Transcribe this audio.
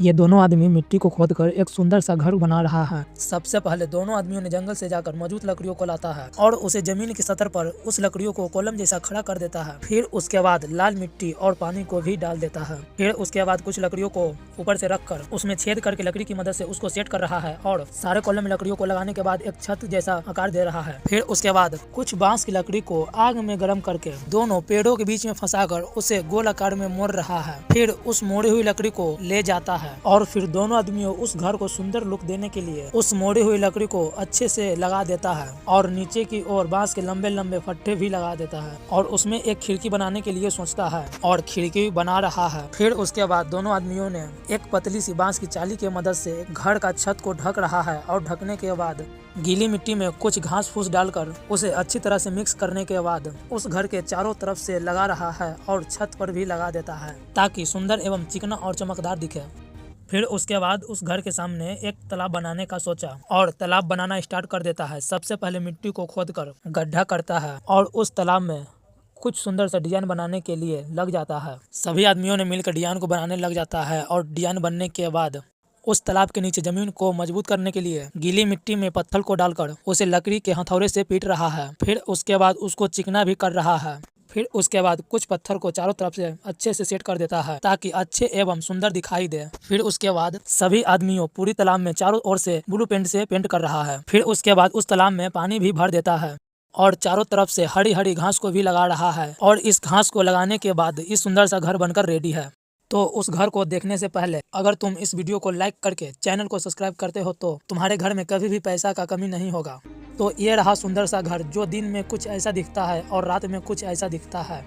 ये दोनों आदमी मिट्टी को खोदकर एक सुंदर सा घर बना रहा है। सबसे पहले दोनों आदमियों ने जंगल से जाकर मौजूद लकड़ियों को लाता है और उसे जमीन की सतह पर उस लकड़ियों को कॉलम जैसा खड़ा कर देता है। फिर उसके बाद लाल मिट्टी और पानी को भी डाल देता है। फिर उसके बाद कुछ लकड़ियों को ऊपर से रखकर उसमें छेद करके लकड़ी की मदद से उसको सेट कर रहा है और सारे कॉलम में लकड़ियों को लगाने के बाद एक छत जैसा आकार दे रहा है। फिर उसके बाद कुछ बांस की लकड़ी को आग में गर्म करके दोनों पेड़ों के बीच में फंसाकर उसे गोल आकार में मोड़ रहा है। फिर उस मोड़ी हुई लकड़ी को ले जाता है और फिर दोनों आदमियों उस घर को सुंदर लुक देने के लिए उस मोड़ी हुई लकड़ी को अच्छे से लगा देता है और नीचे की ओर बांस के लंबे लंबे फट्टे भी लगा देता है और उसमें एक खिड़की बनाने के लिए सोचता है और खिड़की बना रहा है। फिर उसके बाद दोनों आदमियों ने एक पतली सी बांस की चाली की मदद से घर का छत को ढक रहा है और ढकने के बाद गीली मिट्टी में कुछ घास फूस डालकर उसे अच्छी तरह से मिक्स करने के बाद उस घर के चारों तरफ से लगा रहा है और छत पर भी लगा देता है ताकि सुंदर एवं चिकना और चमकदार दिखे। फिर उसके बाद उस घर के सामने एक तालाब बनाने का सोचा और तालाब बनाना स्टार्ट कर देता है। सबसे पहले मिट्टी को खोदकर गड्ढा करता है और उस तालाब में कुछ सुंदर सा डिजाइन बनाने के लिए लग जाता है। सभी आदमियों ने मिलकर डिजाइन को बनाने लग जाता है और डिजाइन बनने के बाद उस तालाब के नीचे जमीन को मजबूत करने के लिए गीली मिट्टी में पत्थर को डालकर उसे लकड़ी के हथौड़े से पीट रहा है। फिर उसके बाद उसको चिकना भी कर रहा है। फिर उसके बाद कुछ पत्थर को चारों तरफ से अच्छे से सेट कर देता है ताकि अच्छे एवं सुंदर दिखाई दे। फिर उसके बाद सभी आदमियों पूरी तालाब में चारों ओर से ब्लू पेंट से पेंट कर रहा है। फिर उसके बाद उस तालाब में पानी भी भर देता है और चारों तरफ से हरी हरी घास को भी लगा रहा है और इस घास को लगाने के बाद इस सुंदर सा घर बनकर रेडी है। तो उस घर को देखने से पहले अगर तुम इस वीडियो को लाइक करके चैनल को सब्सक्राइब करते हो तो तुम्हारे घर में कभी भी पैसा का कमी नहीं होगा। तो ये रहा सुंदर सा घर जो दिन में कुछ ऐसा दिखता है और रात में कुछ ऐसा दिखता है।